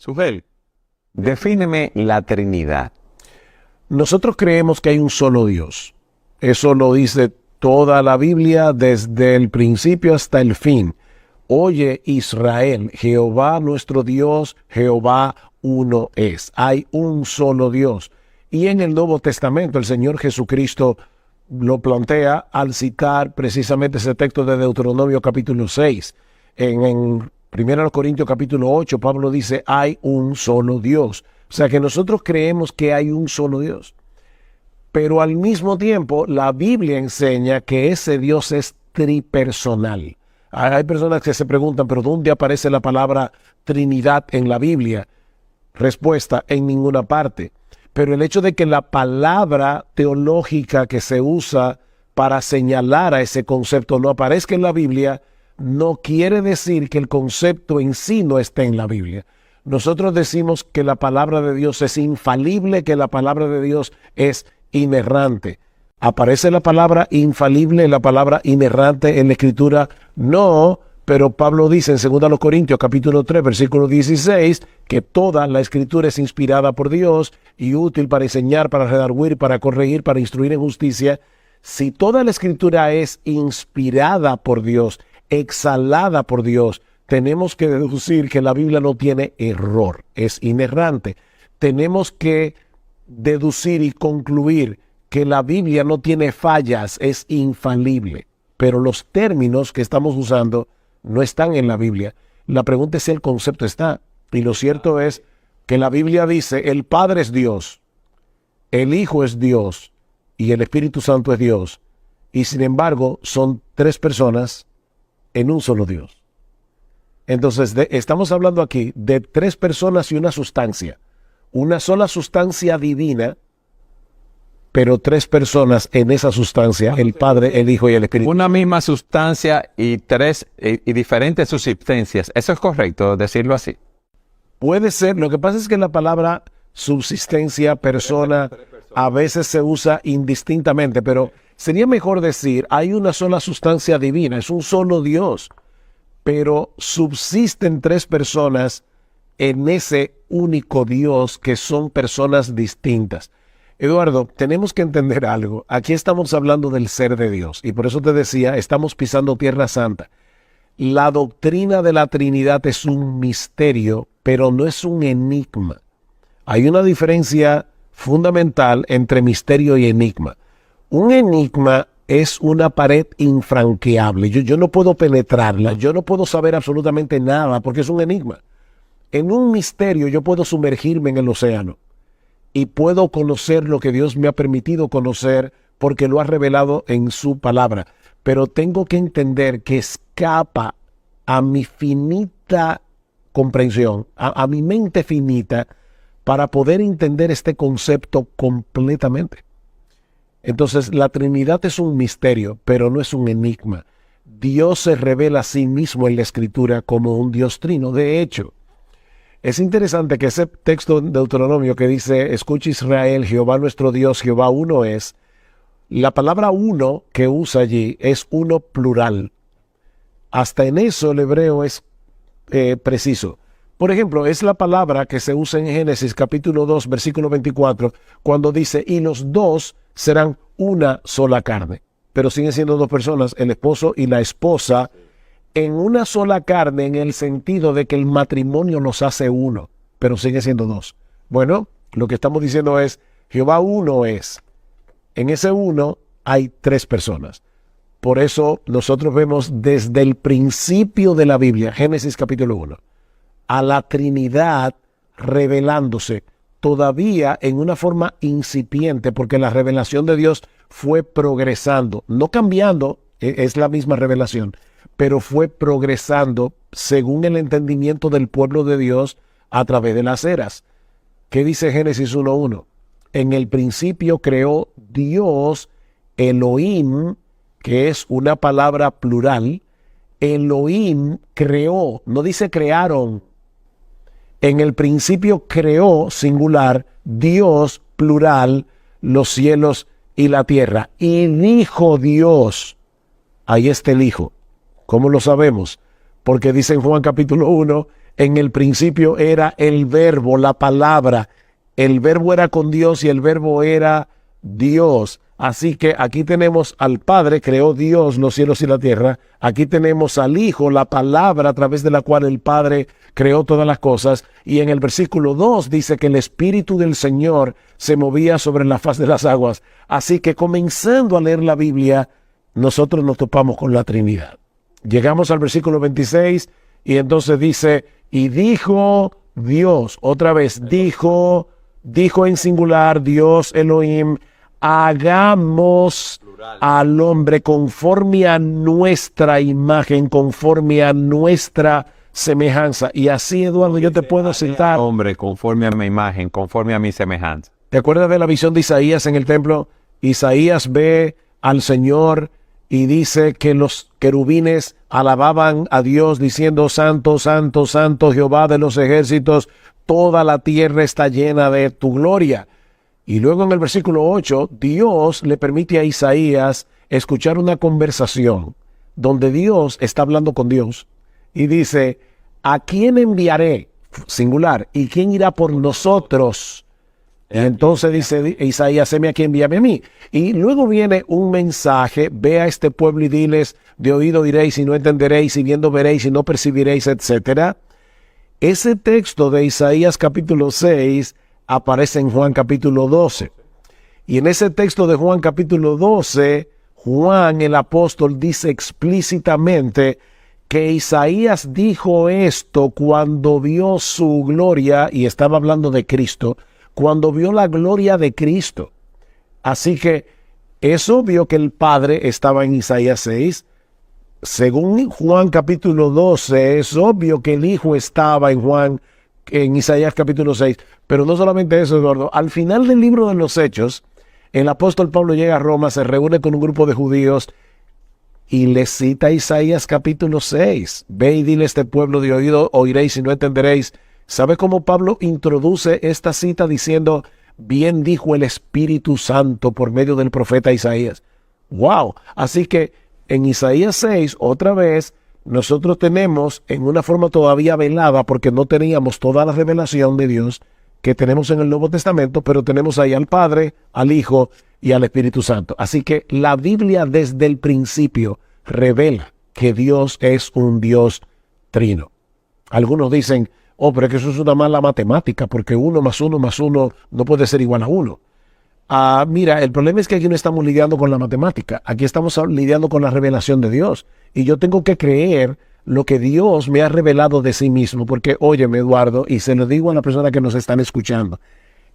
Sugel, defíneme la Trinidad. Nosotros creemos que hay un solo Dios. Eso lo dice toda la Biblia desde el principio hasta el fin. Oye Israel, Jehová nuestro Dios, Jehová uno es. Hay un solo Dios. Y en el Nuevo Testamento el Señor Jesucristo lo plantea al citar precisamente ese texto de Deuteronomio capítulo 6. En 1 Corintios capítulo 8, Pablo dice, hay un solo Dios. O sea que nosotros creemos que hay un solo Dios. Pero al mismo tiempo, la Biblia enseña que ese Dios es tripersonal. Hay personas que se preguntan, ¿pero dónde aparece la palabra Trinidad en la Biblia? Respuesta, en ninguna parte. Pero el hecho de que la palabra teológica que se usa para señalar a ese concepto no aparezca en la Biblia, no quiere decir que el concepto en sí no esté en la Biblia. Nosotros decimos que la palabra de Dios es infalible, que la palabra de Dios es inerrante. ¿Aparece la palabra infalible, la palabra inerrante en la Escritura? No, pero Pablo dice en 2 Corintios capítulo 3, versículo 16, que toda la Escritura es inspirada por Dios y útil para enseñar, para redarguir, para corregir, para instruir en justicia. Si toda la Escritura es inspirada por Dios, exhalada por Dios, tenemos que deducir que la Biblia no tiene error, es inerrante. Tenemos que deducir y concluir que la Biblia no tiene fallas, es infalible. Pero los términos que estamos usando no están en la Biblia. La pregunta es si el concepto está. Y lo cierto es que la Biblia dice, el Padre es Dios, el Hijo es Dios y el Espíritu Santo es Dios. Y sin embargo, son tres personas en un solo Dios. Entonces, estamos hablando aquí de tres personas y una sustancia. Una sola sustancia divina, pero tres personas en esa sustancia, el Padre, el Hijo y el Espíritu. Una misma sustancia y tres y diferentes subsistencias. ¿Eso es correcto decirlo así? Puede ser. Lo que pasa es que la palabra subsistencia, persona, a veces se usa indistintamente, pero sería mejor decir, hay una sola sustancia divina, es un solo Dios, pero subsisten tres personas en ese único Dios que son personas distintas. Eduardo, tenemos que entender algo. Aquí estamos hablando del ser de Dios y por eso te decía, estamos pisando tierra santa. La doctrina de la Trinidad es un misterio, pero no es un enigma. Hay una diferencia fundamental entre misterio y enigma. Un enigma es una pared infranqueable. Yo no puedo penetrarla, yo no puedo saber absolutamente nada porque es un enigma. En un misterio yo puedo sumergirme en el océano y puedo conocer lo que Dios me ha permitido conocer porque lo ha revelado en su palabra. Pero tengo que entender que escapa a mi finita comprensión, a mi mente finita, para poder entender este concepto completamente. Entonces, la Trinidad es un misterio, pero no es un enigma. Dios se revela a sí mismo en la Escritura como un Dios trino. De hecho, es interesante que ese texto de Deuteronomio que dice, escucha Israel, Jehová nuestro Dios, Jehová uno es, la palabra uno que usa allí es uno plural. Hasta en eso el hebreo es preciso. Por ejemplo, es la palabra que se usa en Génesis capítulo 2, versículo 24, cuando dice, y los dos serán una sola carne. Pero siguen siendo dos personas, el esposo y la esposa, en una sola carne en el sentido de que el matrimonio los hace uno, pero siguen siendo dos. Bueno, lo que estamos diciendo es, Jehová uno es. En ese uno hay tres personas. Por eso nosotros vemos desde el principio de la Biblia, Génesis capítulo 1, a la Trinidad revelándose todavía en una forma incipiente, porque la revelación de Dios fue progresando, no cambiando, es la misma revelación, pero fue progresando según el entendimiento del pueblo de Dios a través de las eras. ¿Qué dice Génesis 1:1? En el principio creó Dios, Elohim, que es una palabra plural. Elohim creó, no dice crearon. En el principio creó, singular, Dios, plural, los cielos y la tierra. Y dijo Dios, ahí está el Hijo. ¿Cómo lo sabemos? Porque dice en Juan capítulo 1, En el principio era el verbo, la palabra. El verbo era con Dios y el verbo era Dios. Así que aquí tenemos al Padre, creó Dios los cielos y la tierra. Aquí tenemos al Hijo, la palabra a través de la cual el Padre creó todas las cosas. Y en el versículo 2 dice que el Espíritu del Señor se movía sobre la faz de las aguas. Así que comenzando a leer la Biblia, nosotros nos topamos con la Trinidad. Llegamos al versículo 26 y entonces dice, y dijo Dios, otra vez, dijo en singular, Dios Elohim, hagamos al hombre conforme a nuestra imagen, conforme a nuestra semejanza. Y así, Eduardo, yo te puedo citar. Hombre, conforme a mi imagen, conforme a mi semejanza. ¿Te acuerdas de la visión de Isaías en el templo? Isaías ve al Señor y dice que los querubines alababan a Dios diciendo, Santo, Santo, Santo, Jehová de los ejércitos, toda la tierra está llena de tu gloria. Y luego en el versículo 8, Dios le permite a Isaías escuchar una conversación donde Dios está hablando con Dios y dice, ¿a quién enviaré? Singular. ¿Y quién irá por nosotros? Y entonces dice Isaías, heme aquí, envíame a mí. Y luego viene un mensaje, ve a este pueblo y diles, de oído oiréis y no entenderéis, y viendo veréis y no percibiréis, etcétera. Ese texto de Isaías capítulo 6 aparece en Juan capítulo 12. Y en ese texto de Juan capítulo 12, Juan el apóstol dice explícitamente que Isaías dijo esto cuando vio su gloria, y estaba hablando de Cristo, cuando vio la gloria de Cristo. Así que es obvio que el Padre estaba en Isaías 6. Según Juan capítulo 12, es obvio que el Hijo estaba en Isaías capítulo 6. Pero no solamente eso, Eduardo. Al final del libro de los Hechos, el apóstol Pablo llega a Roma, se reúne con un grupo de judíos y les cita Isaías capítulo 6. Ve y dile a este pueblo, de oído oiréis y no entenderéis. ¿Sabe cómo Pablo introduce esta cita diciendo, bien dijo el Espíritu Santo por medio del profeta Isaías? ¡Wow! Así que en Isaías 6, otra vez, nosotros tenemos en una forma todavía velada, porque no teníamos toda la revelación de Dios que tenemos en el Nuevo Testamento, pero tenemos ahí al Padre, al Hijo y al Espíritu Santo. Así que la Biblia desde el principio revela que Dios es un Dios trino. Algunos dicen, pero es que eso es una mala matemática, porque 1 más 1 más 1 no puede ser igual a 1. Mira, el problema es que aquí no estamos lidiando con la matemática, aquí estamos lidiando con la revelación de Dios. Y yo tengo que creer lo que Dios me ha revelado de sí mismo, porque óyeme, Eduardo, y se lo digo a la persona que nos están escuchando,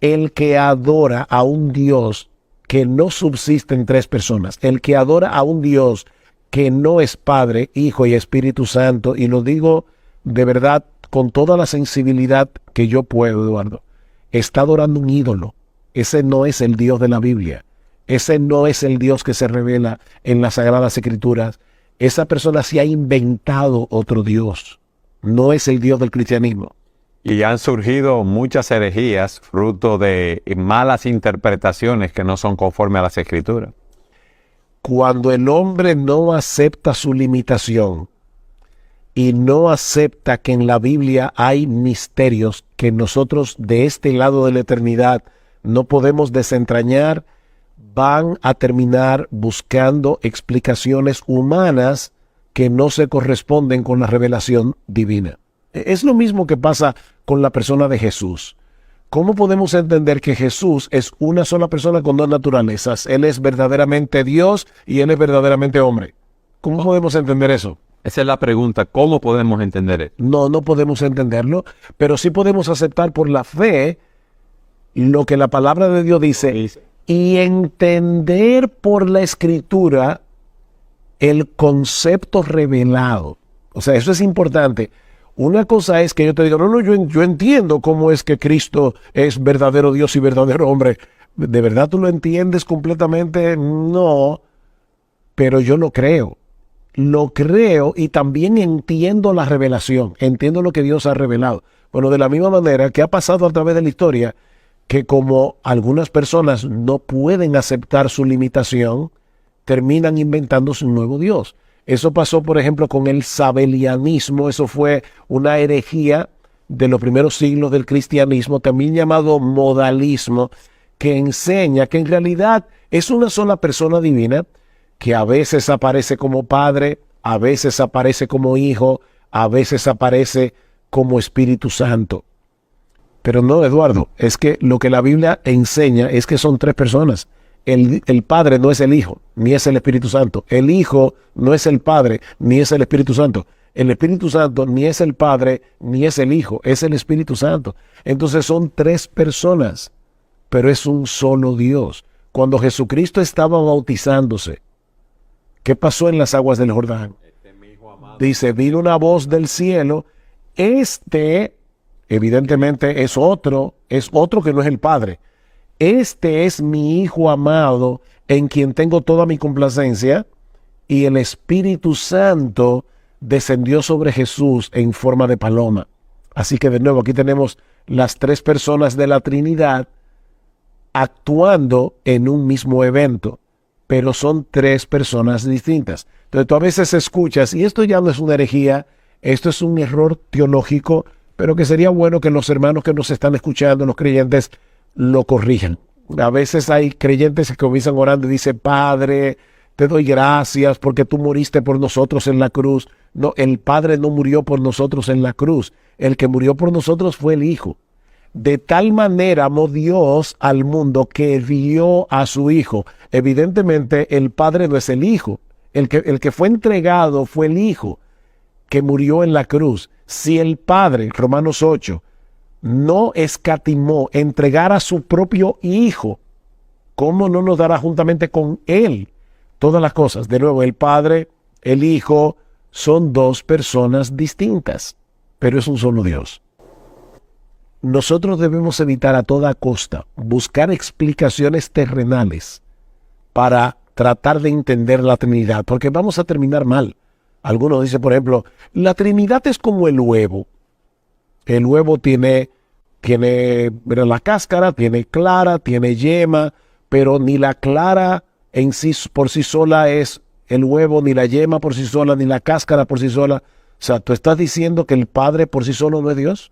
el que adora a un Dios que no subsiste en 3 personas, el que adora a un Dios que no es Padre, Hijo y Espíritu Santo, y lo digo de verdad con toda la sensibilidad que yo puedo, Eduardo, está adorando un ídolo. Ese no es el Dios de la Biblia. Ese no es el Dios que se revela en las Sagradas Escrituras. Esa persona se ha inventado otro Dios. No es el Dios del cristianismo. Y han surgido muchas herejías fruto de malas interpretaciones que no son conforme a las Escrituras. Cuando el hombre no acepta su limitación y no acepta que en la Biblia hay misterios que nosotros de este lado de la eternidad no podemos desentrañar, van a terminar buscando explicaciones humanas que no se corresponden con la revelación divina. Es lo mismo que pasa con la persona de Jesús. ¿Cómo podemos entender que Jesús es una sola persona con 2 naturalezas? Él es verdaderamente Dios y Él es verdaderamente hombre. ¿Cómo podemos entender eso? Esa es la pregunta, ¿cómo podemos entender eso? No podemos entenderlo, pero sí podemos aceptar por la fe lo que la palabra de Dios dice y entender por la Escritura el concepto revelado. O sea, eso es importante. Una cosa es que yo te diga, yo entiendo cómo es que Cristo es verdadero Dios y verdadero hombre. ¿De verdad tú lo entiendes completamente? No, pero yo lo creo. Lo creo y también entiendo la revelación. Entiendo lo que Dios ha revelado. Bueno, de la misma manera que ha pasado a través de la historia, que como algunas personas no pueden aceptar su limitación, terminan inventándose un nuevo Dios. Eso pasó, por ejemplo, con el sabelianismo. Eso fue una herejía de los primeros siglos del cristianismo, también llamado modalismo, que enseña que en realidad es una sola persona divina, que a veces aparece como Padre, a veces aparece como Hijo, a veces aparece como Espíritu Santo. Pero no, Eduardo, es que lo que la Biblia enseña es que son tres personas. El Padre no es el Hijo, ni es el Espíritu Santo. El Hijo no es el Padre, ni es el Espíritu Santo. El Espíritu Santo ni es el Padre, ni es el Hijo, es el Espíritu Santo. Entonces son tres personas, pero es un solo Dios. Cuando Jesucristo estaba bautizándose, ¿qué pasó en las aguas del Jordán? Dice, vino una voz del cielo. Evidentemente es otro que no es el Padre. Este es mi Hijo amado, en quien tengo toda mi complacencia, y el Espíritu Santo descendió sobre Jesús en forma de paloma. Así que de nuevo aquí tenemos las tres personas de la Trinidad actuando en un mismo evento, pero son tres personas distintas. Entonces tú a veces escuchas, y esto ya no es una herejía, esto es un error teológico, pero que sería bueno que los hermanos que nos están escuchando, los creyentes, lo corrijan. A veces hay creyentes que comienzan orando y dicen, Padre, te doy gracias porque tú moriste por nosotros en la cruz. No, el Padre no murió por nosotros en la cruz. El que murió por nosotros fue el Hijo. De tal manera amó Dios al mundo que dio a su Hijo. Evidentemente el Padre no es el Hijo. El que fue entregado fue el Hijo que murió en la cruz. Si el Padre, Romanos 8, no escatimó entregar a su propio Hijo, ¿cómo no nos dará juntamente con Él todas las cosas? De nuevo, el Padre, el Hijo, son dos personas distintas, pero es un solo Dios. Nosotros debemos evitar a toda costa buscar explicaciones terrenales para tratar de entender la Trinidad, porque vamos a terminar mal. Algunos dicen, por ejemplo, la Trinidad es como el huevo. El huevo tiene la cáscara, tiene clara, tiene yema, pero ni la clara en sí por sí sola es el huevo, ni la yema por sí sola, ni la cáscara por sí sola. O sea, ¿tú estás diciendo que el Padre por sí solo no es Dios?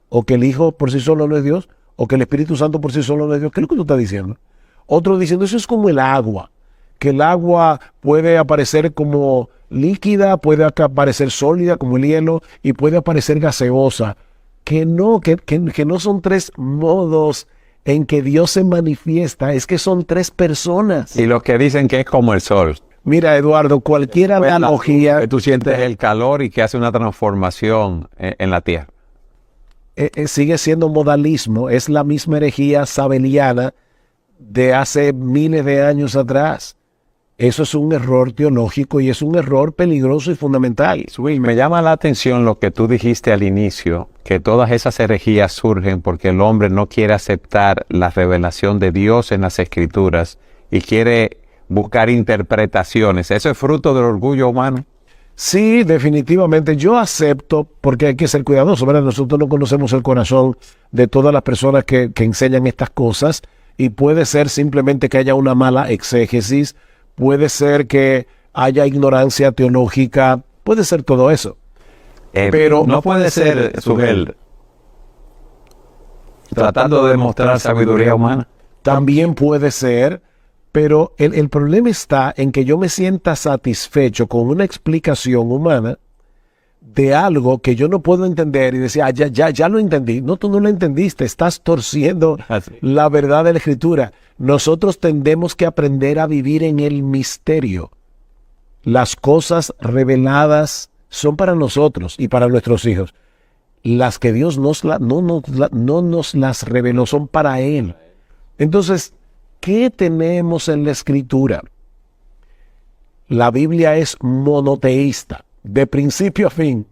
¿O que el Hijo por sí solo no es Dios? ¿O que el Espíritu Santo por sí solo no es Dios? ¿Qué es lo que tú estás diciendo? Otro diciendo, eso es como el agua, que el agua puede aparecer como líquida, puede aparecer sólida como el hielo y puede aparecer gaseosa. Que no son tres modos en que Dios se manifiesta, es que son tres personas. Y los que dicen que es como el sol. Mira, Eduardo, cualquier analogía... Que tú sientes el calor y que hace una transformación en la tierra. Sigue siendo modalismo, es la misma herejía sabeliana de hace miles de años atrás. Eso es un error teológico y es un error peligroso y fundamental. Me llama la atención lo que tú dijiste al inicio, que todas esas herejías surgen porque el hombre no quiere aceptar la revelación de Dios en las Escrituras y quiere buscar interpretaciones. ¿Eso es fruto del orgullo humano? Sí, definitivamente. Yo acepto, porque hay que ser cuidadoso, ¿verdad? Nosotros no conocemos el corazón de todas las personas que enseñan estas cosas y puede ser simplemente que haya una mala exégesis, puede ser que haya ignorancia teológica, puede ser todo eso. Pero no puede ser, Sugel, tratando de demostrar sabiduría humana. También puede ser, pero el problema está en que yo me sienta satisfecho con una explicación humana de algo que yo no puedo entender y decir, ya lo entendí. No, tú no lo entendiste, estás torciendo la verdad de la Escritura. Nosotros tendemos que aprender a vivir en el misterio. Las cosas reveladas son para nosotros y para nuestros hijos. Las que Dios no nos las reveló son para Él. Entonces, ¿qué tenemos en la Escritura? La Biblia es monoteísta, de principio a fin.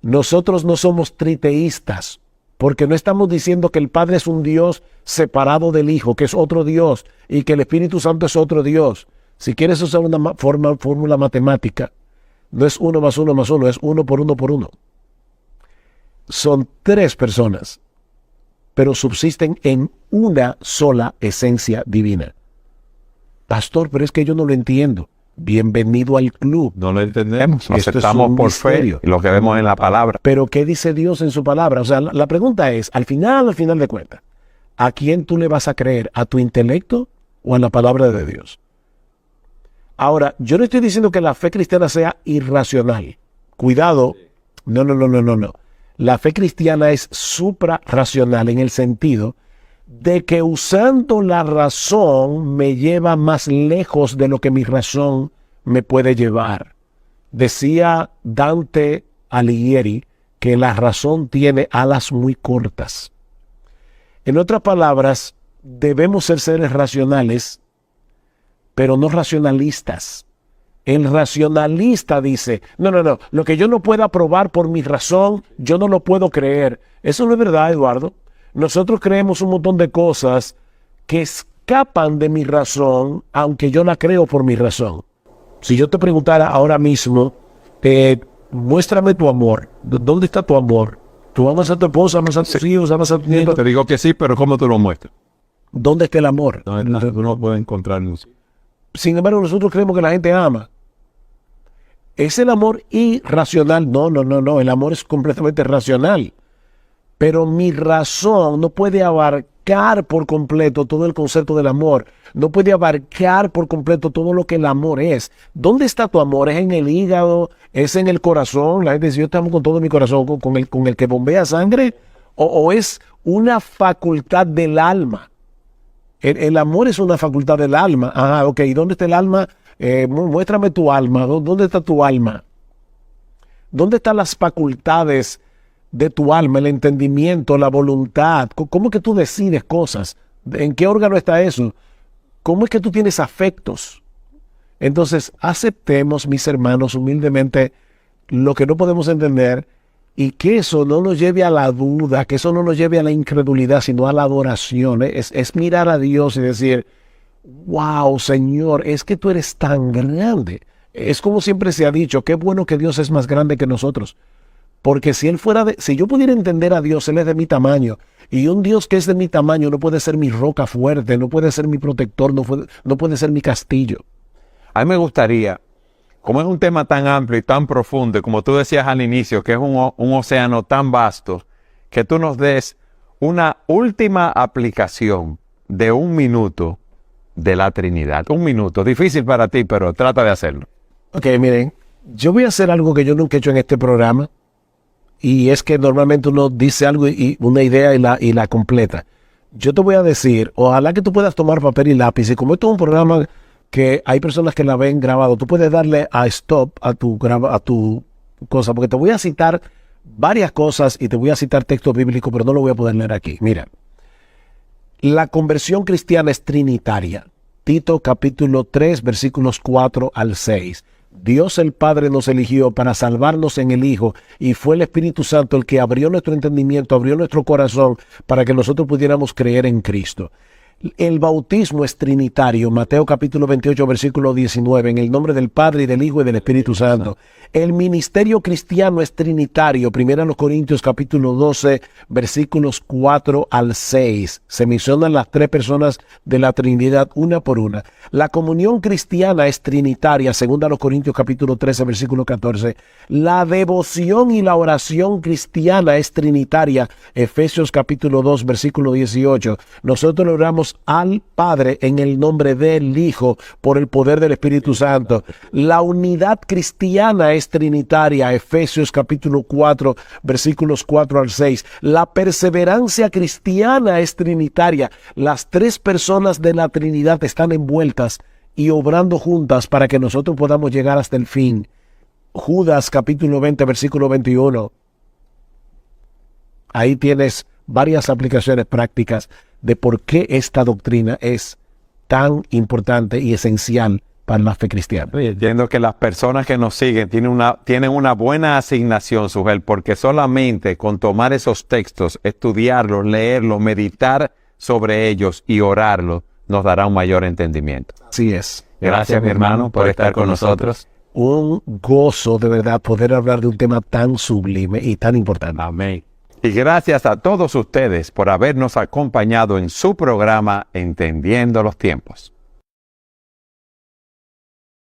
Nosotros no somos triteístas, porque no estamos diciendo que el Padre es un Dios separado del Hijo, que es otro Dios, y que el Espíritu Santo es otro Dios. Si quieres usar una fórmula matemática, no es 1 más 1 más 1, es 1 por 1 por 1. Son tres personas, pero subsisten en una sola esencia divina. Pastor, pero es que yo no lo entiendo. bienvenido al club. No lo entendemos, lo Esto es aceptamos un por fe misterio. y lo que vemos en la palabra. Pero ¿qué dice Dios en su palabra? O sea, la pregunta es, al final de cuentas, ¿a quién tú le vas a creer? ¿A tu intelecto o a la palabra de Dios? Ahora, yo no estoy diciendo que la fe cristiana sea irracional. Cuidado. No. La fe cristiana es suprarracional en el sentido de que usando la razón me lleva más lejos de lo que mi razón me puede llevar. Decía Dante Alighieri que la razón tiene alas muy cortas. En otras palabras, debemos ser seres racionales, pero no racionalistas. El racionalista dice, no, lo que yo no pueda probar por mi razón, yo no lo puedo creer. Eso no es verdad, Eduardo. Nosotros creemos un montón de cosas que escapan de mi razón, aunque yo la creo por mi razón. Si yo te preguntara ahora mismo, muéstrame tu amor. ¿Dónde está tu amor? ¿Tú amas a tu esposa, amas a tus hijos, amas a tus nietos? Te digo que sí, pero ¿cómo tú lo muestras? ¿Dónde está el amor? No puedes encontrarlo. Sin embargo, nosotros creemos que la gente ama. ¿Es el amor irracional? No. El amor es completamente racional. Pero mi razón no puede abarcar por completo todo el concepto del amor. No puede abarcar por completo todo lo que el amor es. ¿Dónde está tu amor? ¿Es en el hígado? ¿Es en el corazón? La gente dice, yo te amo con todo mi corazón, con el que bombea sangre. ¿O es una facultad del alma? El amor es una facultad del alma. Ajá, ok. ¿Dónde está el alma? Muéstrame tu alma. ¿Dónde está tu alma? ¿Dónde están las facultades de tu alma, el entendimiento, la voluntad? ¿Cómo es que tú decides cosas? ¿En qué órgano está eso? ¿Cómo es que tú tienes afectos? Entonces, aceptemos, mis hermanos, humildemente lo que no podemos entender y que eso no nos lleve a la duda, que eso no nos lleve a la incredulidad, sino a la adoración. Es mirar a Dios y decir, wow, Señor, es que tú eres tan grande. Es como siempre se ha dicho, qué bueno que Dios es más grande que nosotros. Porque si yo pudiera entender a Dios, Él es de mi tamaño. Y un Dios que es de mi tamaño no puede ser mi roca fuerte, no puede ser mi protector, no puede ser mi castillo. A mí me gustaría, como es un tema tan amplio y tan profundo, como tú decías al inicio, que es un océano tan vasto, que tú nos des una última aplicación de 1 minuto de la Trinidad. 1 minuto, difícil para ti, pero trata de hacerlo. Ok, miren, yo voy a hacer algo que yo nunca he hecho en este programa. Y es que normalmente uno dice algo y una idea y la completa. Yo te voy a decir, ojalá que tú puedas tomar papel y lápiz. Y como esto es un programa que hay personas que la ven grabado, tú puedes darle a stop a tu cosa, porque te voy a citar varias cosas y te voy a citar texto bíblico, pero no lo voy a poder leer aquí. Mira, la conversión cristiana es trinitaria. Tito capítulo 3, versículos 4 al 6. Dios el Padre nos eligió para salvarnos en el Hijo y fue el Espíritu Santo el que abrió nuestro entendimiento, abrió nuestro corazón para que nosotros pudiéramos creer en Cristo. El bautismo es trinitario, Mateo capítulo 28, versículo 19, en el nombre del Padre y del Hijo y del Espíritu Santo. El ministerio cristiano es trinitario, 1 Corintios capítulo 12, versículos 4 al 6. Se mencionan las 3 personas de la Trinidad una por una. La comunión cristiana es trinitaria, 2 Corintios capítulo 13, versículo 14. La devoción y la oración cristiana es trinitaria, Efesios capítulo 2, versículo 18. Nosotros oramos al Padre en el nombre del Hijo por el poder del Espíritu Santo. La unidad cristiana es trinitaria, Efesios capítulo 4, versículos 4 al 6. La perseverancia cristiana es trinitaria. Las 3 personas de la Trinidad están envueltas y obrando juntas para que nosotros podamos llegar hasta el fin. Judas capítulo 20, versículo 21. Ahí tienes varias aplicaciones prácticas de por qué esta doctrina es tan importante y esencial para la fe cristiana. Entiendo que las personas que nos siguen tienen una buena asignación, Sugel, porque solamente con tomar esos textos, estudiarlos, leerlos, meditar sobre ellos y orarlos, nos dará un mayor entendimiento. Así es. Gracias, mi hermano, por estar con nosotros. Un gozo de verdad poder hablar de un tema tan sublime y tan importante. Amén. Y gracias a todos ustedes por habernos acompañado en su programa Entendiendo los Tiempos.